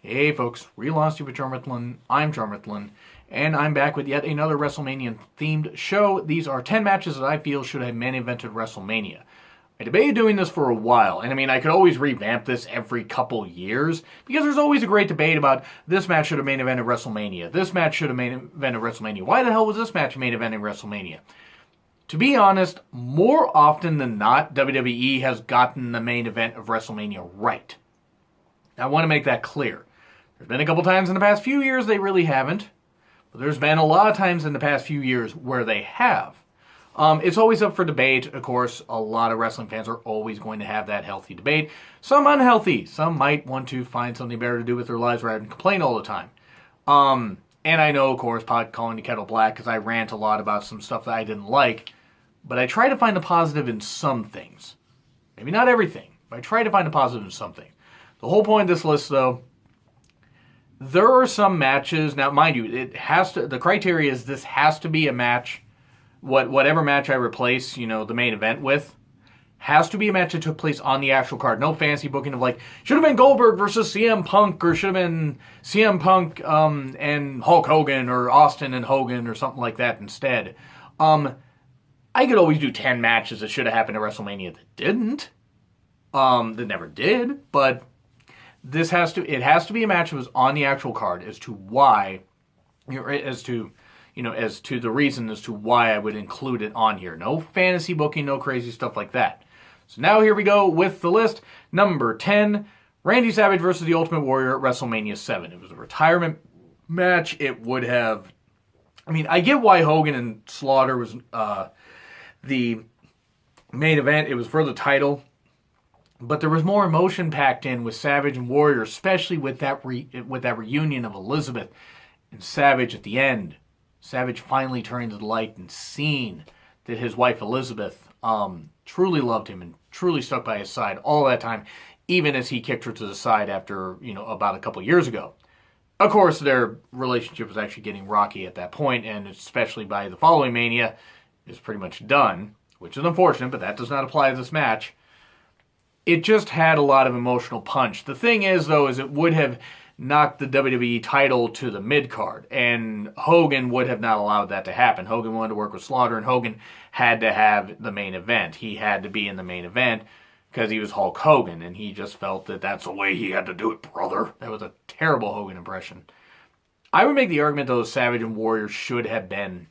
Hey folks, Real Honesty with John Ritlin. I'm John Ritlin, and I'm back with yet another WrestleMania themed show. These are 10 matches that I feel should have main evented WrestleMania. I debated doing this for a while, and I could always revamp this every couple years, because there's always a great debate about this match should have main evented WrestleMania, this match should have main evented WrestleMania, why the hell was this match main eventing WrestleMania? To be honest, more often than not, WWE has gotten the main event of WrestleMania right. I want to make that clear. There's been a couple times in the past few years they really haven't, but there's been a lot of times in the past few years where they have. It's always up for debate. Of course, a lot of wrestling fans are always going to have that healthy debate. Some unhealthy. Some might want to find something better to do with their lives rather than complain all the time. And I know, of course, pot calling the kettle black because I rant a lot about some stuff that I didn't like, but I try to find the positive in some things. Maybe not everything, but I try to find the positive in something. The whole point of this list, though, there are some matches, now mind you, the criteria is this has to be a match, whatever match I replace, the main event with, has to be a match that took place on the actual card. No fancy booking of should have been Goldberg versus CM Punk, or should have been CM Punk and Hulk Hogan, or Austin and Hogan, or something like that instead. I could always do 10 matches that should have happened at WrestleMania that didn't, that never did, but it has to be a match that was on the actual card as to why, as to the reason as to why I would include it on here. No fantasy booking, no crazy stuff like that. So now here we go with the list. Number 10, Randy Savage versus The Ultimate Warrior at WrestleMania 7. It was a retirement match. It would have, I get why Hogan and Slaughter was the main event. It was for the title. But there was more emotion packed in with Savage and Warrior, especially with that reunion of Elizabeth and Savage at the end. Savage finally turning to the light and seeing that his wife Elizabeth truly loved him and truly stuck by his side all that time, even as he kicked her to the side after, about a couple years ago. Of course, their relationship was actually getting rocky at that point, and especially by the following Mania, it was pretty much done, which is unfortunate, but that does not apply to this match. It just had a lot of emotional punch. The thing is, though, is it would have knocked the WWE title to the mid-card, and Hogan would have not allowed that to happen. Hogan wanted to work with Slaughter, and Hogan had to have the main event. He had to be in the main event because he was Hulk Hogan, and he just felt that that's the way he had to do it, brother. That was a terrible Hogan impression. I would make the argument, though, Savage and Warrior should have been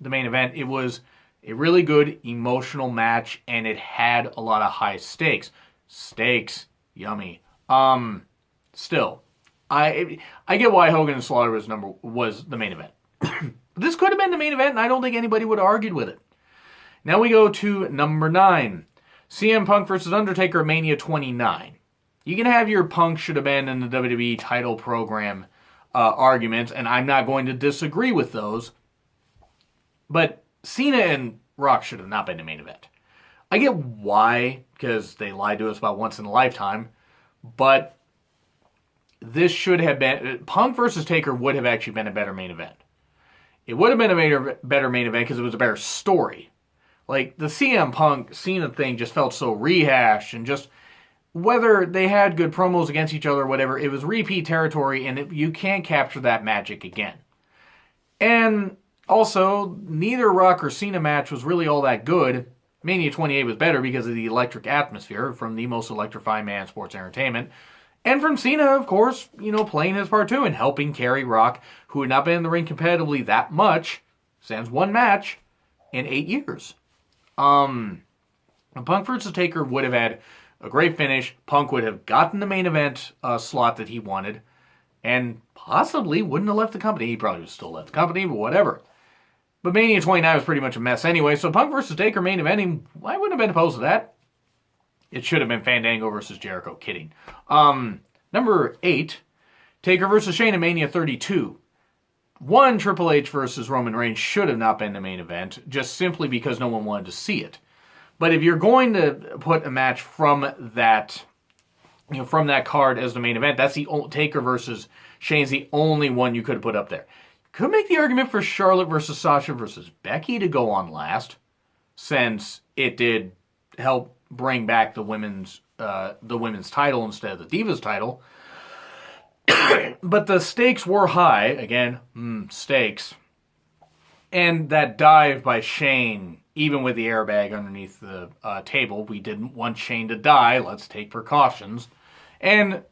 the main event. It was a really good emotional match, and it had a lot of high stakes. Stakes, yummy. Still, I get why Hogan and Slaughter was the main event. This could have been the main event, and I don't think anybody would have argued with it. Now we go to number 9. CM Punk versus Undertaker at Mania 29. You can have your Punk should have been in the WWE title program arguments, and I'm not going to disagree with those. But Cena and Rock should have not been the main event. I get why, because they lied to us about once in a lifetime, but this should have been, Punk versus Taker would have actually been a better main event. It would have been a better main event because it was a better story. The CM Punk Cena thing just felt so rehashed, and just whether they had good promos against each other or whatever, it was repeat territory, and you can't capture that magic again. And also, neither Rock or Cena match was really all that good. Mania 28 was better because of the electric atmosphere from the most electrifying man in sports entertainment. And from Cena, of course, playing his part too and helping carry Rock, who had not been in the ring competitively that much, sans one match, in 8 years. Punk vs. Taker would have had a great finish. Punk would have gotten the main event slot that he wanted, and possibly wouldn't have left the company. He probably would have still left the company, but whatever. But Mania 29 was pretty much a mess anyway, so Punk versus Taker main eventing, I wouldn't have been opposed to that. It should have been Fandango versus Jericho. Kidding. Number 8, Taker versus Shane at Mania 32. Triple H versus Roman Reigns should have not been the main event, just simply because no one wanted to see it. But if you're going to put a match from that card as the main event, that's the Taker versus Shane's the only one you could have put up there. Could make the argument for Charlotte versus Sasha versus Becky to go on last, since it did help bring back the women's title instead of the Divas title. But the stakes were high. Again, stakes. And that dive by Shane, even with the airbag underneath the table, we didn't want Shane to die. Let's take precautions. And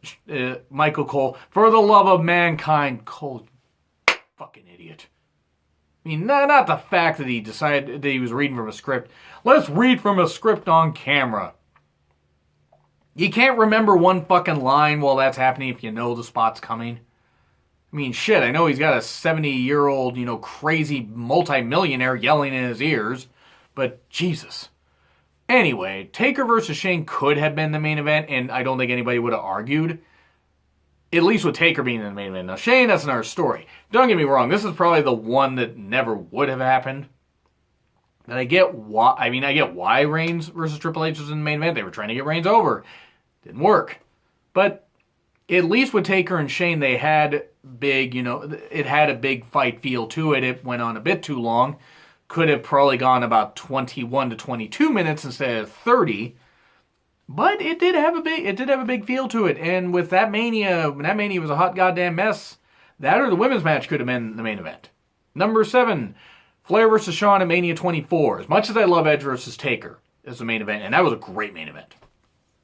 Michael Cole, for the love of mankind, Cole, fucking idiot. I mean, not the fact that he decided that he was reading from a script. Let's read from a script on camera. You can't remember one fucking line while that's happening if you know the spot's coming. I mean, shit, I know he's got a 70-year-old, crazy multimillionaire yelling in his ears, but Jesus. Anyway, Taker versus Shane could have been the main event, and I don't think anybody would have argued. At least with Taker being in the main event. Now, Shane, that's another story. Don't get me wrong, this is probably the one that never would have happened. And I get why Reigns versus Triple H was in the main event. They were trying to get Reigns over. Didn't work. But at least with Taker and Shane, they had big, it had a big fight feel to it. It went on a bit too long. Could have probably gone about 21 to 22 minutes instead of 30. But it did have a big feel to it. And with that Mania, when that Mania was a hot goddamn mess, that or the women's match could have been the main event. Number 7, Flair versus Shawn at Mania 24. As much as I love Edge versus Taker as the main event, and that was a great main event.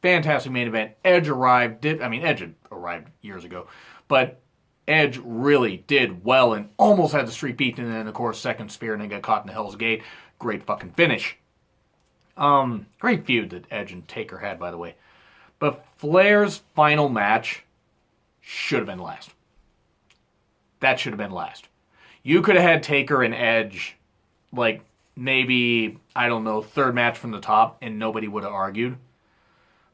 Fantastic main event. Edge had arrived years ago, but Edge really did well and almost had the streak beaten, and then, of course, second spear, and then got caught in the Hell's Gate. Great fucking finish. Great feud that Edge and Taker had, by the way. But Flair's final match should have been last. That should have been last. You could have had Taker and Edge, maybe, third match from the top, and nobody would have argued.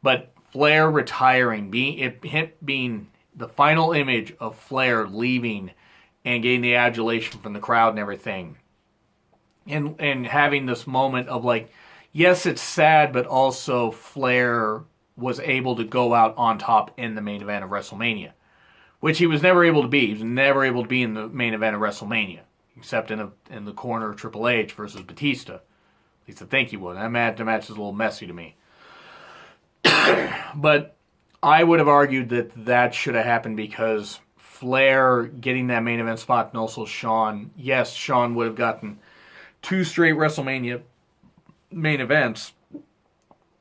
But Flair retiring, being the final image of Flair leaving and getting the adulation from the crowd and everything, and having this moment of yes, it's sad, but also Flair was able to go out on top in the main event of WrestleMania, which he was never able to be. He was never able to be in the main event of WrestleMania, except in the corner of Triple H versus Batista. At least I think he would. The match is a little messy to me. But I would have argued that should have happened because Flair getting that main event spot and also Shawn. Yes, Shawn would have gotten 2 straight WrestleMania main events.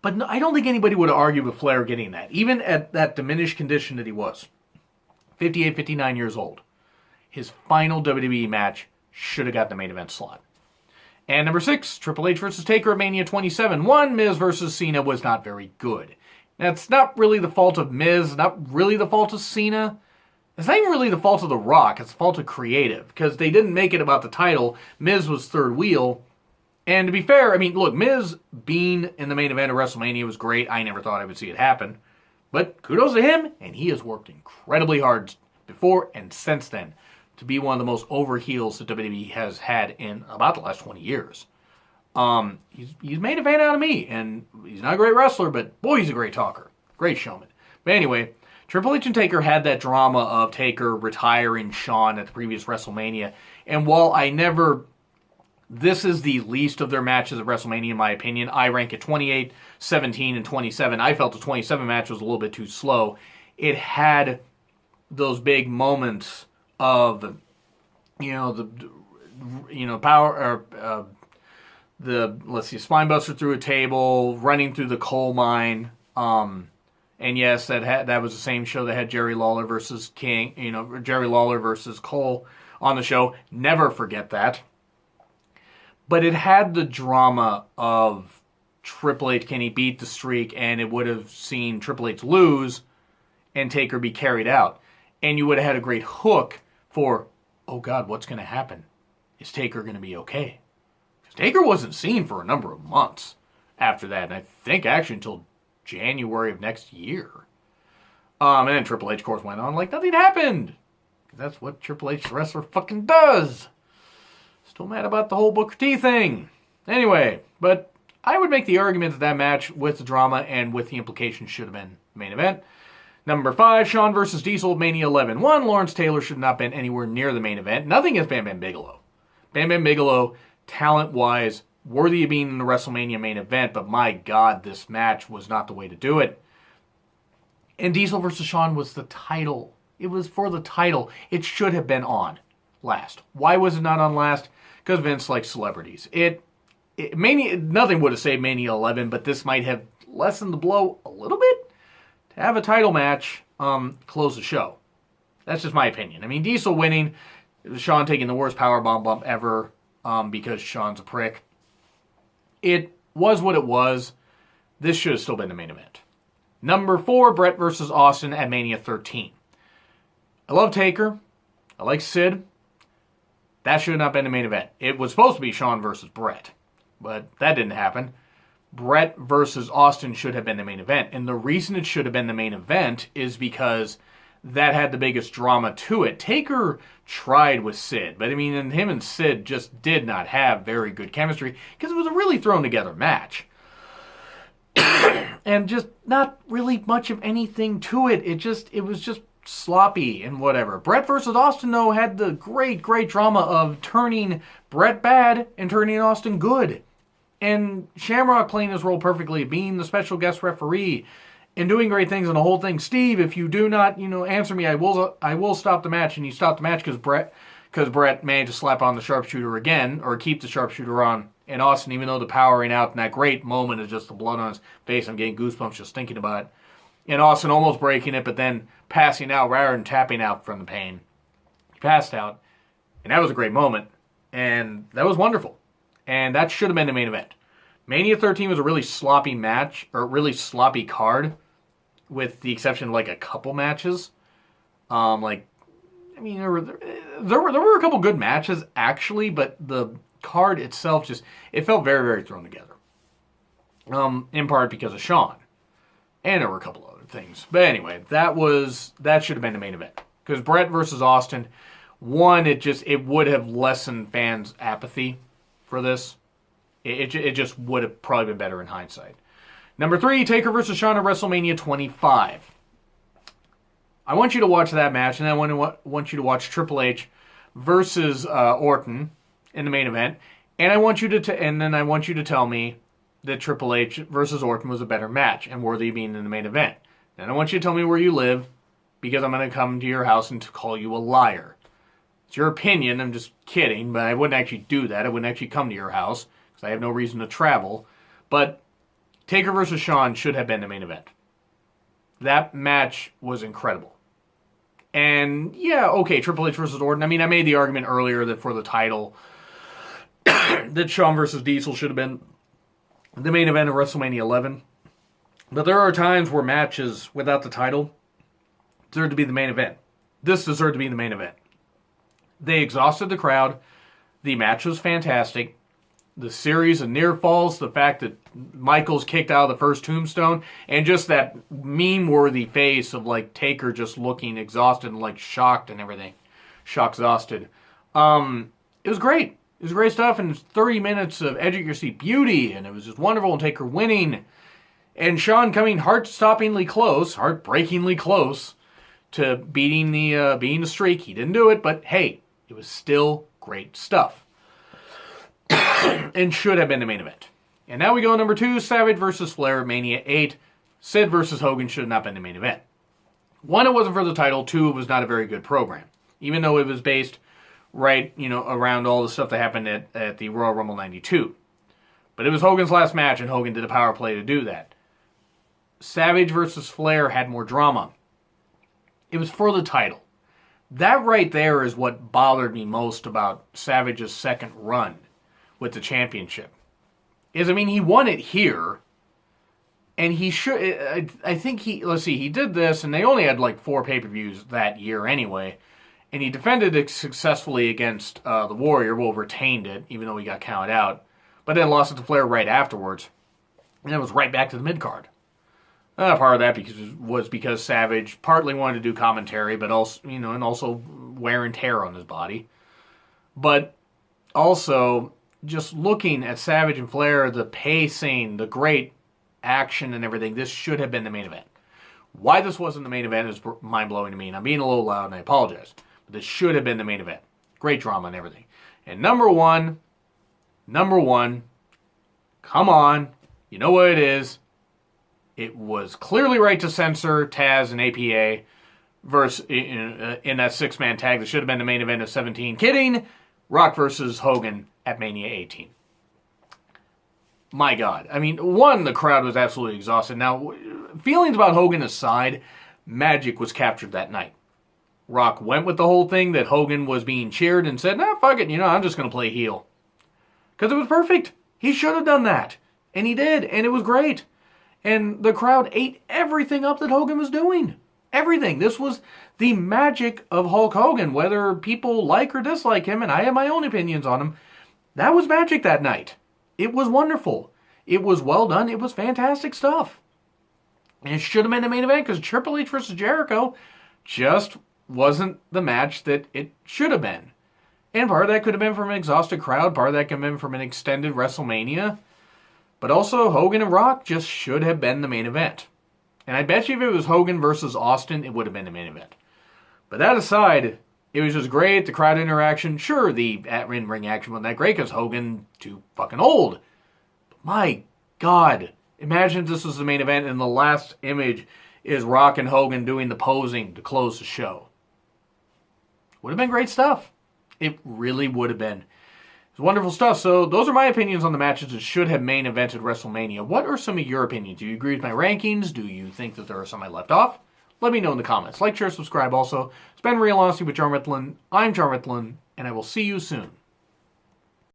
But no, I don't think anybody would have argued with Flair getting that. Even at that diminished condition that he was. 58, 59 years old. His final WWE match should have got the main event slot. And number 6, Triple H versus Taker at Mania 27. 1, Miz versus Cena was not very good. That's not really the fault of Miz, not really the fault of Cena. It's not even really the fault of The Rock. It's the fault of creative. Because they didn't make it about the title. Miz was third wheel. And to be fair, look, Miz being in the main event of WrestleMania was great. I never thought I would see it happen. But kudos to him, and he has worked incredibly hard before and since then to be one of the most over heels that WWE has had in about the last 20 years. He's made a fan out of me, and he's not a great wrestler, but boy, he's a great talker. Great showman. But anyway, Triple H and Taker had that drama of Taker retiring Shawn at the previous WrestleMania, and while this is the least of their matches at WrestleMania in my opinion. I rank it 28, 17, and 27. I felt the 27 match was a little bit too slow. It had those big moments of, power, spinebuster through a table, running through the coal mine. And yes, that was the same show that had Jerry Lawler versus Jerry Lawler versus Cole on the show. Never forget that. But it had the drama of Triple H, can he beat the streak? And it would have seen Triple H lose and Taker be carried out. And you would have had a great hook for, oh God, what's going to happen? Is Taker going to be okay? Because Taker wasn't seen for a number of months after that. And I think actually until January of next year. And then Triple H, of course, went on like nothing happened. That's what Triple H, the wrestler, fucking does. Still mad about the whole Booker T thing. Anyway, but I would make the argument that match with the drama and with the implications should have been the main event. Number 5, Shawn versus Diesel at Mania 11. 1, Lawrence Taylor should not have been anywhere near the main event. Nothing against Bam Bam Bigelow. Bam Bam Bigelow, talent-wise, worthy of being in the WrestleMania main event, but my God, this match was not the way to do it. And Diesel versus Shawn was the title It was for the title. It should have been on last. Why was it not on last? Because Vince likes celebrities. Mania, nothing would have saved Mania 11, but this might have lessened the blow a little bit. To have a title match close the show. That's just my opinion. I mean, Diesel winning, Shawn taking the worst powerbomb bump ever because Shawn's a prick. It was what it was. This should have still been the main event. Number 4, Bret versus Austin at Mania 13. I love Taker. I like Sid. That should have not been the main event. It was supposed to be Shawn versus Bret, but that didn't happen. Bret versus Austin should have been the main event. And the reason it should have been the main event is because that had the biggest drama to it. Taker tried with Sid, but I mean, and him and Sid just did not have very good chemistry because it was a really thrown together match. And just not really much of anything to it. It was just sloppy and whatever. Bret versus Austin, though, had the great drama of turning Bret bad and turning Austin good. And Shamrock playing his role perfectly, being the special guest referee, and doing great things in the whole thing. Steve, if you do not, answer me, I will stop the match. And he stopped the match because Bret managed to slap on the sharpshooter again, or keep the sharpshooter on. And Austin, even though the powering out in that great moment is just the blood on his face, I'm getting goosebumps just thinking about it. And Austin almost breaking it, but then passing out rather than tapping out from the pain. He passed out, and that was a great moment. And that was wonderful. And that should have been the main event. Mania 13 was a really sloppy match, or really sloppy card, with the exception of like a couple matches. There were a couple good matches actually, but the card itself it felt very, very thrown together. In part because of Shawn, and there were a couple other things. But anyway, that should have been the main event because Bret versus Austin. One, it would have lessened fans' apathy for this. It just would have probably been better in hindsight. Number 3, Taker versus Shawn at WrestleMania 25. I want you to watch that match, and I want you to watch Triple H versus Orton in the main event, and I want you to tell me that Triple H versus Orton was a better match and worthy of being in the main event. Then I want you to tell me where you live, because I'm going to come to your house and to call you a liar. It's your opinion. I'm just kidding, but I wouldn't actually do that. I wouldn't actually come to your house because I have no reason to travel. But Taker versus Shawn should have been the main event. That match was incredible. And yeah, okay, Triple H versus Orton. I mean, I made the argument earlier that for the title, that Shawn versus Diesel should have been the main event of WrestleMania 11. But there are times where matches without the title deserve to be the main event. This deserved to be the main event. They exhausted the crowd. The match was fantastic. The series of near falls, the fact that Michaels kicked out of the first tombstone, and just that meme-worthy face of like Taker just looking exhausted and like shocked and everything. Shock-exhausted. It was great. It was great stuff, and 30 minutes of edge of your seat beauty, and it was just wonderful, and Taker winning. And Shawn coming heart-breakingly close to beating the streak. He didn't do it, but hey, it was still great stuff. And should have been the main event. And now we go to number 2, Savage versus Flair at Mania 8. Sid versus Hogan should have not been the main event. 1, it wasn't for the title. 2, it was not a very good program. Even though it was based around all the stuff that happened at the Royal Rumble 92. But it was Hogan's last match, and Hogan did a power play to do that. Savage versus Flair had more drama. It was for the title. That right there is what bothered me most about Savage's second run with the championship. He won it here, and he should, I think he did this, and they only had like 4 pay-per-views that year anyway, and he defended it successfully against the Warrior, retained it, even though he got counted out, but then lost it to Flair right afterwards, and then was right back to the mid-card. Part of that was because Savage partly wanted to do commentary, but also, and also wear and tear on his body. But also, just looking at Savage and Flair, the pacing, the great action and everything, this should have been the main event. Why this wasn't the main event is mind-blowing to me, and I'm being a little loud, and I apologize. But this should have been the main event. Great drama and everything. And number one, come on, you know what it is. It was clearly right to censor Taz and APA versus in that 6-man tag that should have been the main event of 17. Kidding. Rock versus Hogan at Mania 18. My God. I mean, one, the crowd was absolutely exhausted. Now, feelings about Hogan aside, magic was captured that night. Rock went with the whole thing that Hogan was being cheered and said, nah, fuck it, I'm just going to play heel. Because it was perfect. He should have done that. And he did, and it was great. And the crowd ate everything up that Hogan was doing. Everything. This was the magic of Hulk Hogan, whether people like or dislike him, and I have my own opinions on him. That was magic that night. It was wonderful. It was well done. It was fantastic stuff. And it should have been the main event because Triple H versus Jericho just wasn't the match that it should have been. And part of that could have been from an exhausted crowd. Part of that could have been from an extended WrestleMania. But also, Hogan and Rock just should have been the main event. And I bet you if it was Hogan versus Austin, it would have been the main event. But that aside, it was just great. The crowd interaction. Sure, the in-ring action wasn't that great because Hogan too fucking old. But my God. Imagine if this was the main event and the last image is Rock and Hogan doing the posing to close the show. Would have been great stuff. It really would have been. It's wonderful stuff. So those are my opinions on the matches that should have main evented WrestleMania. What are some of your opinions? Do you agree with my rankings? Do you think that there are some I left off? Let me know in the comments. Like, share, subscribe also. It's been Real Honesty with John Ritlin. I'm John Ritlin, and I will see you soon.